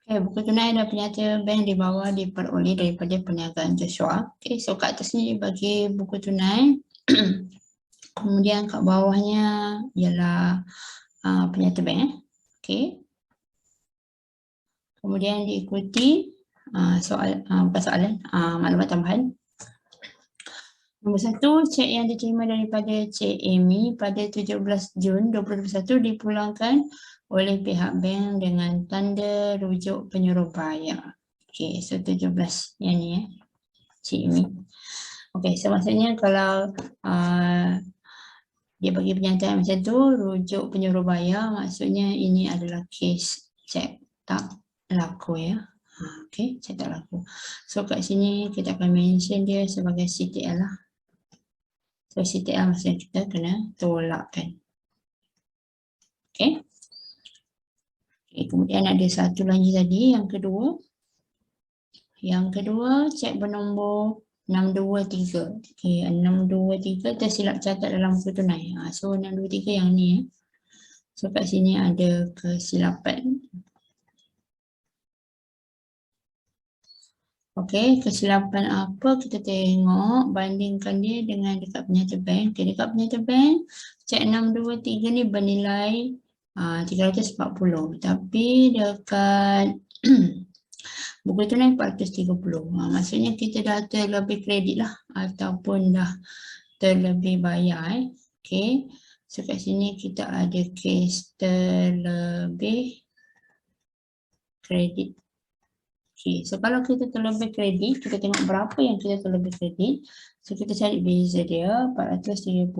Okay, buku tunai dan penyata bank di bawah diperoleh daripada perniagaan Joshua. Okay, so kat atas ni bagi buku tunai. Kemudian kat bawahnya ialah penyata bank. Okay. Kemudian diikuti bukan soalan, maklumat tambahan. Nombor 1, cek yang diterima daripada Cik Amy pada 17 Jun 2021 dipulangkan oleh pihak bank dengan tanda rujuk penyuruh bayar. Okey, so 17 yang ni Cik Amy. Okey, so maksudnya kalau dia bagi pernyataan macam tu, rujuk penyuruh bayar, maksudnya ini adalah kes cek tak laku ya. Okey, cek tak laku. So kat sini kita akan mention dia sebagai CTL lah. So CTL maksudnya kita kena tolakkan. Okay. Kemudian ada satu lagi tadi, yang kedua. Yang kedua, cek bernombor 623. Okay, 623 tersilap catat dalam buku tunai. So 623 yang ni. So kat sini ada kesilapan. Okey, kesilapan apa kita tengok, bandingkan dia dengan dekat penyata bank. Okay, dekat penyata bank, cek 623 ni bernilai 340. Tapi dekat buku tunai 430. Maksudnya kita dah terlebih kredit lah ataupun dah terlebih bayar. Okey, so kat sini kita ada kes terlebih kredit. Okay, so kalau kita terlebih kredit, kita tengok berapa yang kita terlebih kredit. So kita cari beza dia, 430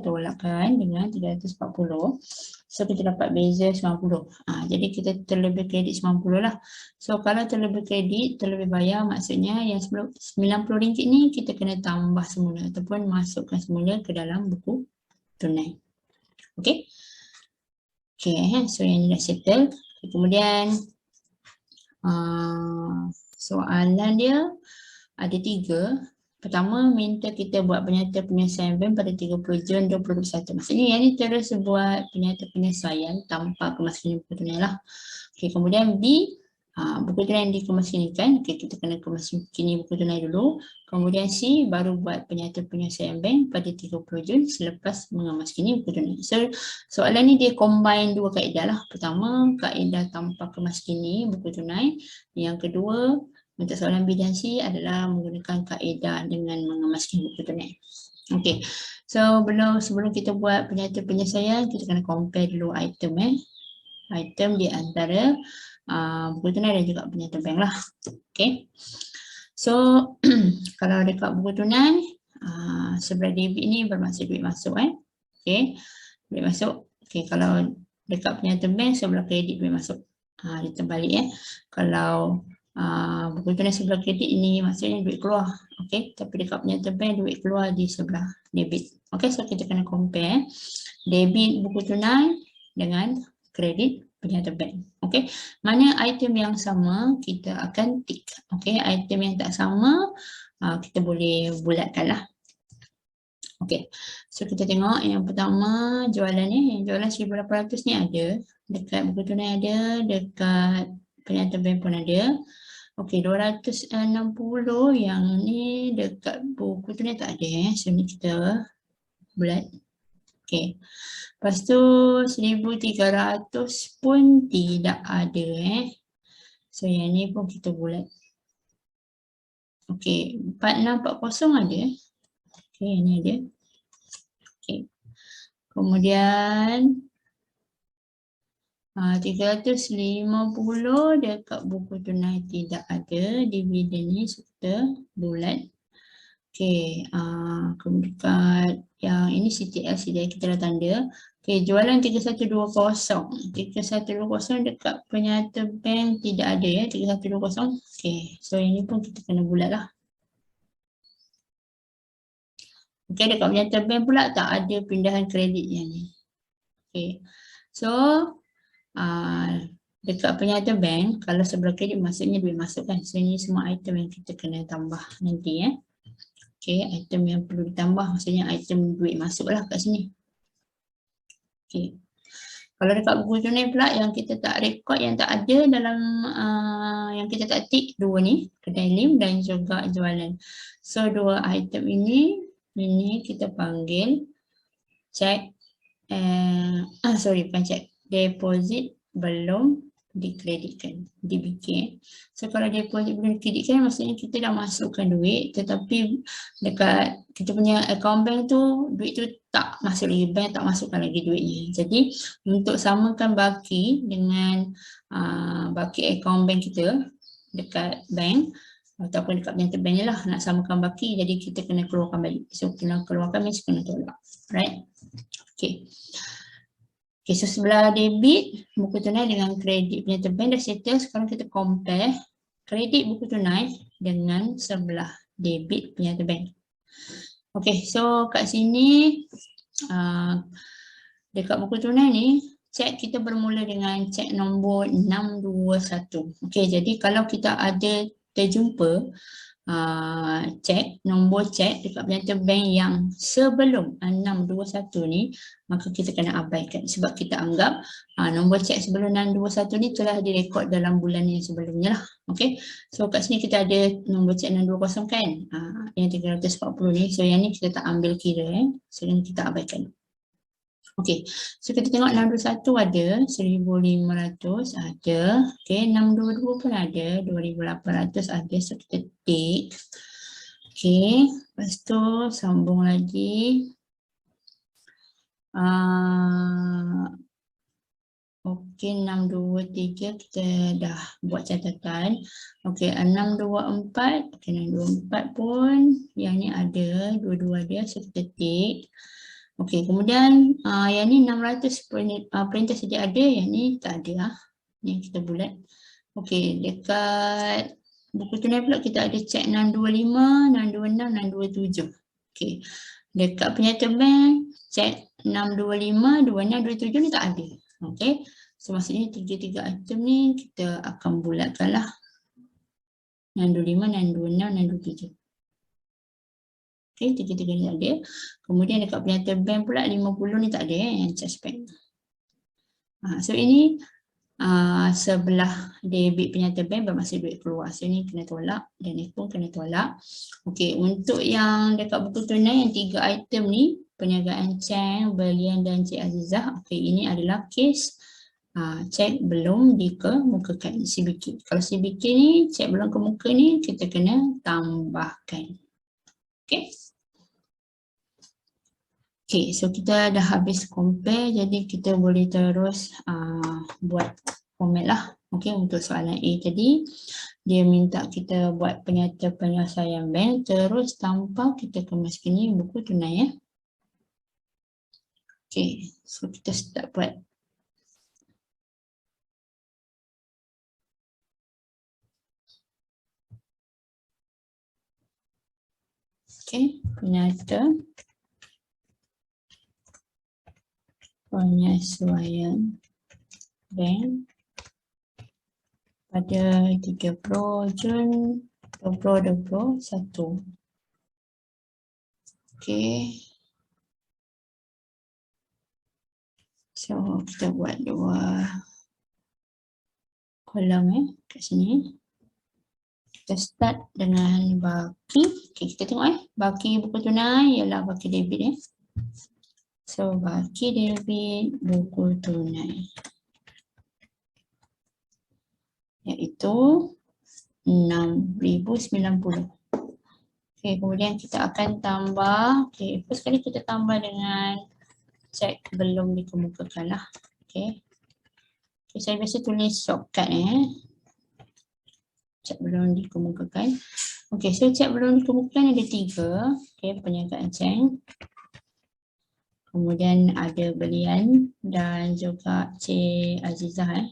tolakkan dengan 340. So kita dapat beza 90. Jadi kita terlebih kredit 90 lah. So kalau terlebih kredit, terlebih bayar, maksudnya yang RM90 ni kita kena tambah semula ataupun masukkan semula ke dalam buku tunai. Okay. Okay, so yang ni dah settle. Kemudian soalan dia ada 3. Pertama, minta kita buat penyata penyelesaian bank pada 30 Jun 2021. Maksudnya yang ni terus buat penyata penyelesaian tanpa kemaskinan buku tunai lah. Okay, kemudian B, buku tunai yang dikemaskinikan. Okay, kita kena kemaskini buku tunai dulu. Kemudian C, baru buat penyata penyelesaian bank pada 30 Jun selepas mengemaskini buku tunai. So, soalan ni dia combine dua kaedah lah. Pertama, kaedah tanpa kemaskini buku tunai. Yang kedua, untuk soalan B dan C adalah menggunakan kaedah dengan mengemaskan buku tunai. Okey, so sebelum kita buat penyata penyelesaian, kita kena compare dulu item item di antara buku tunai dan juga penyata bank lah. Okey, so kalau dekat buku tunai, sebelah debit ni bermaksud duit masuk Okey, duit masuk. Okey, kalau dekat penyata bank sebelah kredit duit masuk. Dia terbalik Kalau buku tunai sebelah kredit ini maksudnya duit keluar. Okey, tapi dekat penyata bank duit keluar di sebelah debit. Okey, so kita kena compare debit buku tunai dengan kredit penyata bank. Okey, mana item yang sama kita akan tick. Okey, item yang tak sama kita boleh bulatkan lah. Okey, so kita tengok yang pertama jualan ni, yang jualan 1,800 ni ada dekat buku tunai, ada dekat penyata bank pun ada. Okey, 260 yang ni dekat buku tunai tak ada so ni kita bulat. Okey, lepas tu 1,300 pun tidak ada so yang ni pun kita bulat. Okey, 4640 ada okey, yang ni ada. Okey, kemudian 350 dekat buku tunai tidak ada, dividen ni so kita bulat. Okey, dekat yang ini CTL kita dah tanda. Okey, jualan 3120. 3120 dekat penyata bank tidak ada 3120. Okey, so ini pun kita kena bulat lah. Okey, dekat penyata bank pula tak ada pindahan kredit yang ni. Okey, so dekat penyata bank, kalau sebelah kredit maksudnya duit masuk kan. So ini semua item yang kita kena tambah nanti Okey, item yang perlu ditambah maksudnya item duit masuk lah kat sini. Okey, Kalau dekat buku tunai pula yang kita tak rekod, yang tak ada dalam yang kita tak tik dua ni, kedai lim dan juga jualan. So dua item ini kita panggil cek bukan cek, deposit belum dikreditkan, DBK. So kalau deposit belum dikreditkan maksudnya kita dah masukkan duit tetapi dekat kita punya account bank tu duit tu tak masuk lagi, bank tak masukkan lagi duitnya. Jadi untuk samakan baki dengan baki account bank kita dekat bank ataupun dekat penyata bank ni lah, nak samakan baki, jadi kita kena keluarkan balik. So kena keluarkan mesti kena tolak, right? Okay. Okay, so sebelah debit buku tunai dengan kredit penyata bank dah settle. Sekarang kita compare kredit buku tunai dengan sebelah debit penyata bank. Okay, so kat sini dekat buku tunai ni cek kita bermula dengan cek nombor 621. Okay, jadi kalau kita ada terjumpa cek, nombor cek dekat penyata bank yang sebelum 621 ni, maka kita kena abaikan sebab kita anggap nombor cek sebelum 621 ni telah direkod dalam bulan yang sebelumnya lah. Okay, so kat sini kita ada nombor cek 620 kan, yang 340 ni, so yang ni kita tak ambil kira, so yang kita abaikan. Okay, so kita tengok 621 ada, 1,500 ada, okay, 622 pun ada, 2,800 ada, so kita tik. Okay, lepas tu sambung lagi. Okay, 623 kita dah buat catatan. Okay, 624, okay, 624 pun yang ni ada, dua-dua ada, so kita tik. Okey, kemudian yang ni 600 perintah sedia ada, yang ni tak ada lah. Ni kita bulat. Okey, dekat buku tunai pula kita ada cek 625, 626, 627. Okey, dekat penyata bank cek 625, 26, 27 ni tak ada. Okey, so maksudnya 3 item ni kita akan bulatkan lah. 625, 626, 627. Okay, 3 ni tak ada. Kemudian dekat penyata bank pula 50 ni tak ada yang charge bank. So ini sebelah debit penyata bank bermaksud duit keluar. So ini kena tolak dan ni pun kena tolak. Okey, untuk yang dekat buku tunai yang 3 item ni, perniagaan Cheng, Berlian dan Cik Azizah. Okey, ini adalah kes cek belum dikemukakan CBK. Kalau CBK ni cek belum kemuka ni kita kena tambahkan. Okey. Okay, so kita dah habis compare, jadi kita boleh terus buat format lah. Okay, untuk soalan A tadi, dia minta kita buat penyata penyelesaian bank terus tanpa kita kemaskan ni buku tunai ya. Okay, so kita start buat. Okay, penyata penyesuaian bank pada 30 Jun 2021. Okay. So kita buat 2 kolom kat sini. Kita start dengan baki. Okay, kita tengok baki buku tunai ialah baki debit So baki debit buku tunai iaitu 6,090. Okay, kemudian kita akan tambah. Okay, first kali kita tambah dengan cek belum dikemukakan lah. Okay. Okay, saya biasa tulis shortcut cek belum dikemukakan. Okay, so cek belum dikemukakan ada 3. Okay, perniagaan Cheng. Kemudian ada Berlian dan juga Cik Azizah.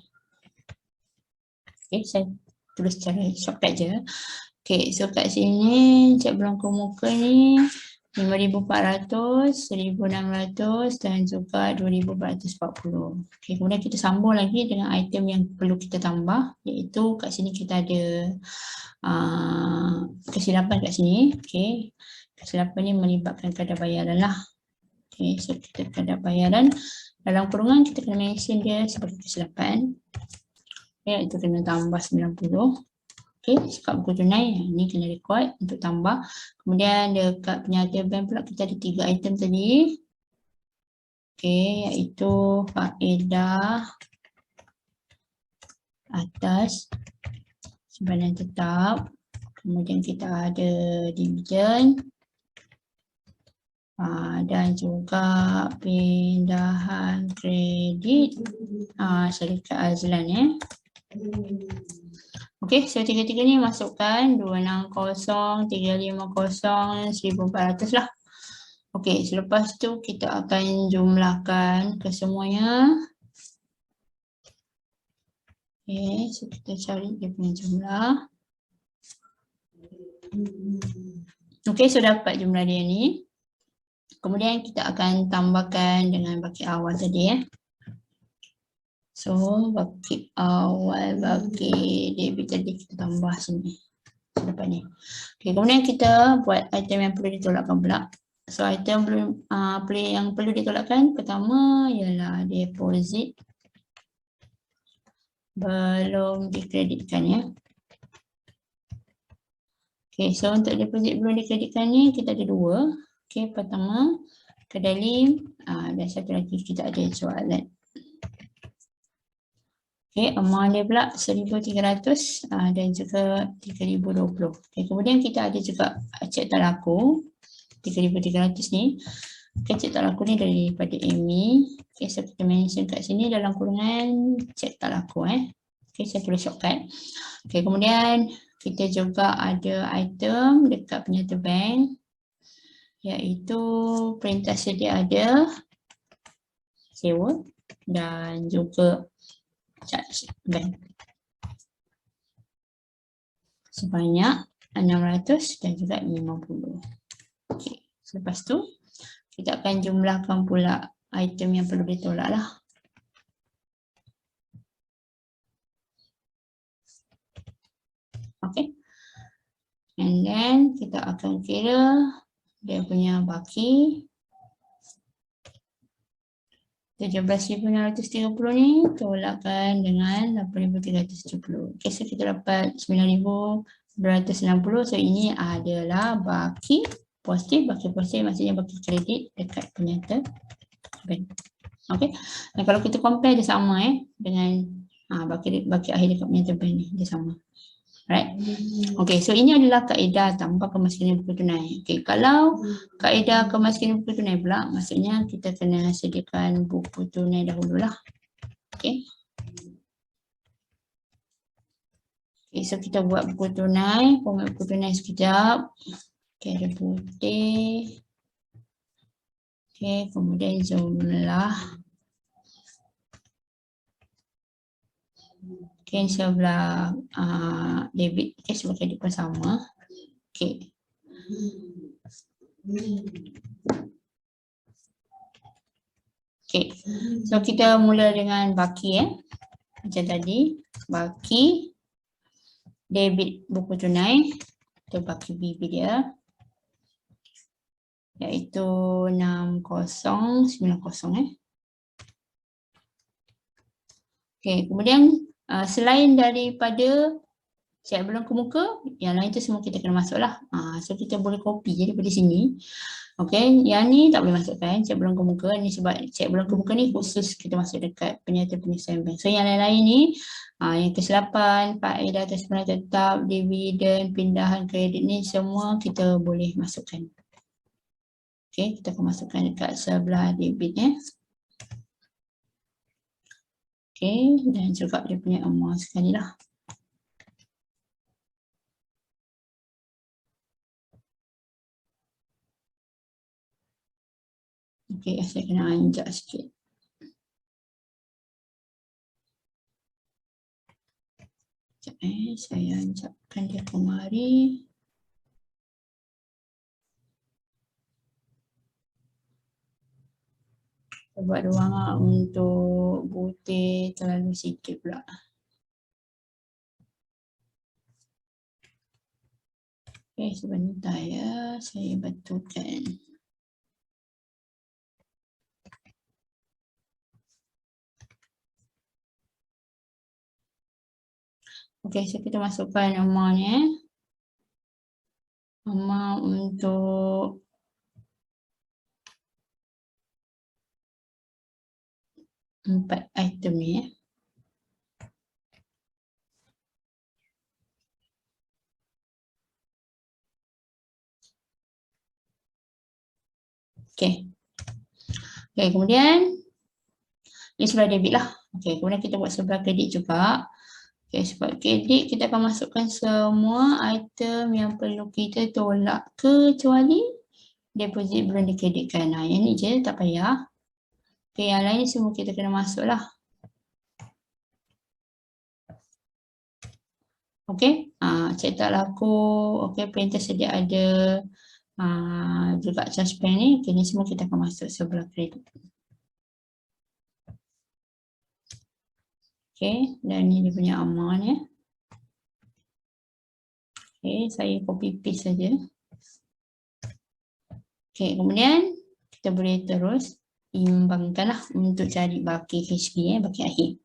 Okay, saya tulis secara shortcut je. Okay, so kat sini cek belum kemuka ni 5,400, 1,600 dan juga 2,440. Okay, kemudian kita sambung lagi dengan item yang perlu kita tambah, iaitu kat sini kita ada kesilapan kat sini. Okay, kesilapan ni melibatkan kadar bayaran lah. Okay, so kita kadar bayaran Dalam kurungan kita kena mention dia sebagai kesilapan. Okay, itu kena tambah 90. Okay, cakap buku tunai, ni kena record untuk tambah. Kemudian dekat penyata bank pula kita ada 3 item tadi. Okay, iaitu faedah atas simpanan tetap. Kemudian kita ada dividen. Dan juga pindahan kredit syarikat Azlan. Okey, so tiga-tiga ni masukkan 260, 350, 1400 lah. Okey, selepas tu kita akan jumlahkan kesemuanya. Okey, so kita cari dia punya jumlah. Okey, so dapat jumlah dia ni. Kemudian kita akan tambahkan dengan baki awal tadi . So baki awal, baki debit tadi kita tambah sini. Dapat ni. Okay, kemudian kita buat item yang perlu ditolakkan pula. So item yang perlu ditolakkan pertama ialah deposit belum dikreditkan ya. Okay, so untuk deposit belum dikreditkan ni kita ada dua. Okay, pertama kedalim dan satu lagi kita ada soalan. Okay, amount dia pula 1,300 dan juga 3,020. Okay, kemudian kita ada juga cek tak laku 3,300 ni. Okay, cek tak laku ni daripada Amy. Okay, so kita mention kat sini dalam kurungan cek tak laku . Okay, saya tulis shortcut. Okay, kemudian kita juga ada item dekat penyata bank, iaitu perintah sedia ada, sewa dan juga charge bank sebanyak 600 dan juga 50. Okey, selepas tu kita akan jumlahkan pula item yang perlu ditolak lah. Okey. And then kita akan kira dia punya baki 17,630 ni tolakkan dengan 8,370. Okay, so kita dapat 9,260. So ini adalah baki positif. Baki positif maksudnya baki kredit dekat penyata bank. Okay, dan kalau kita compare dia sama dengan baki akhir dekat penyata bank ni, dia sama. Right. Okay, so ini adalah kaedah tanpa kemaskinan buku tunai. Okay, kalau kaedah kemaskinan buku tunai pula, maksudnya kita kena sediakan buku tunai dahululah. Okay. Okay, so kita buat buku tunai, format buku tunai sekejap. Okay, ada putih. Okay, kemudian jumlah. Okay, sebelah debit, okay, sebagai depan sama. Okay. Okay, so kita mula dengan baki macam tadi, baki debit buku tunai, itu baki BB dia, iaitu 6090 Okay, kemudian selain daripada cek belum ke muka, yang lain tu semua kita kena masuk lah. So kita boleh copy je daripada sini. Okay, yang ni tak boleh masukkan cek belum ke muka ni, sebab cek belum ke muka ni khusus kita masuk dekat penyata penyelesaian bank. So yang lain-lain ni, yang ke-8, faedah atas simpanan tetap, dividen, pindahan kredit ni semua kita boleh masukkan. Okay, kita akan masukkan dekat sebelah debit Okay, dan juga dia punya amount sekali lah. Okay, saya kena anjak sikit. Sekejap saya anjakkan dia kemari. Saya buat ruang untuk putih terlalu sikit pula. Okay, sebentar ya, saya betulkan. Okey, so kita masukkan amount ni. Amount untuk empat item ni ya. Okey. Okey, kemudian ini sebelah debit lah. Okey, kemudian kita buat sebelah kredit juga. Okey, sebab kredit kita akan masukkan semua item yang perlu kita tolak kecuali deposit belum dikreditkan. Nah, yang ni je tak payah. Okey, yang lain semua kita kena masuk lah. Okey, cetak laku. Okey, printer sedia ada. Juga suspend ni. Okey, ni semua kita akan masuk sebelah kredit. Okey, dan ni dia punya amount ya. Okey, saya copy paste saja. Okey, kemudian kita boleh terus imbangkanlah untuk cari baki HP baki akhir.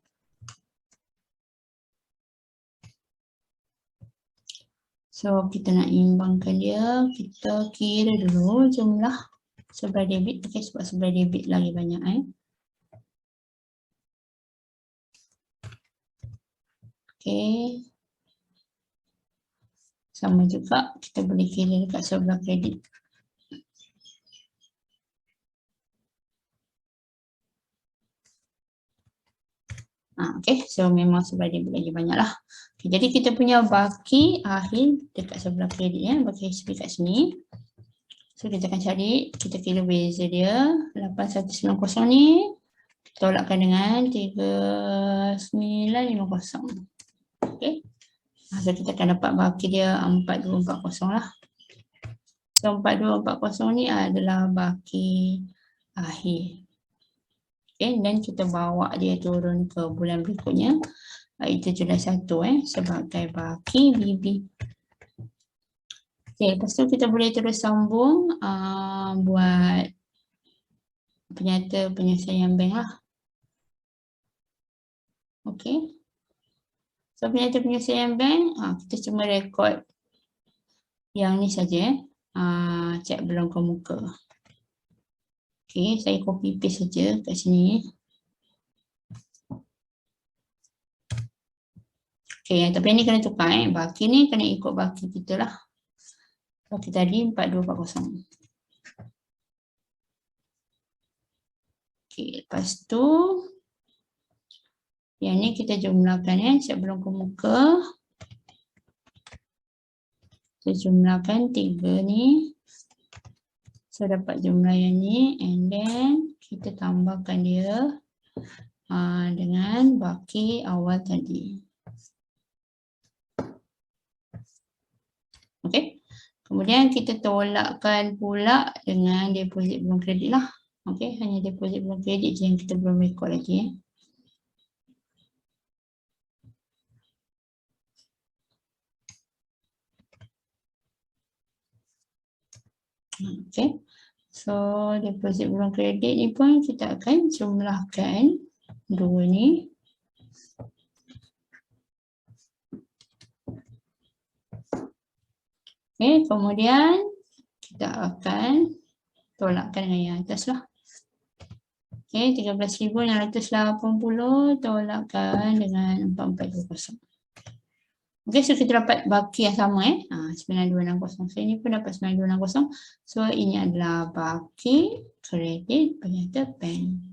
So kita nak imbangkan dia, kita kira dulu jumlah sebelah debit. Okey, sebab sebelah debit lagi banyak Okey. Sama juga kita boleh kira dekat sebelah kredit. Okey, so memang sebelah debit lagi banyak lah. Okay, jadi kita punya baki akhir dekat sebelah kredit ya, baki HP kat sini. So kita akan cari, kita kira beza dia 8190 ni tolakkan dengan 3950. Okey. So kita akan dapat baki dia 4240 lah. So 4240 ni adalah baki akhir. Okay, dan kita bawa dia turun ke bulan berikutnya, itu Julai 1 sebagai baki BB. Okay, lepas tu kita boleh terus sambung buat penyata penyelesaian bank lah. Okay. So penyata penyelesaian bank, kita cuma rekod yang ni saja, cek belum ke muka. Okay, saya copy paste saja kat sini. Okay, tapi ni kena tukar baki ni kena ikut baki kita lah. Baki tadi 4240. Okay, lepas tu yang ni kita jumlahkan sebelum ke muka. Kita jumlahkan 3 ni. So dapat jumlah yang ni and then kita tambahkan dia dengan baki awal tadi. Okey. Kemudian kita tolakkan pula dengan deposit belum kredit lah. Okey, hanya deposit belum kredit je yang kita belum rekod lagi Okey. So deposit belum kredit ni pun kita akan jumlahkan dua ni. Okey, kemudian kita akan tolakkan dengan yang atas lah. Okey, 13,680 tolakkan dengan 4420. Okey, so kita dapat baki yang sama 9260. So ini pun dapat 9260. So ini adalah baki kredit penyata bank.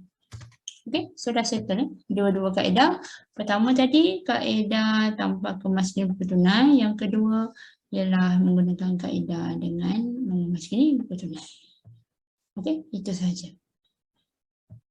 Okey, so dah settle dua-dua kaedah. Pertama tadi kaedah tanpa kemaskinan buku tunai. Yang kedua ialah menggunakan kaedah dengan memaskini buku tunai. Okey, itu sahaja.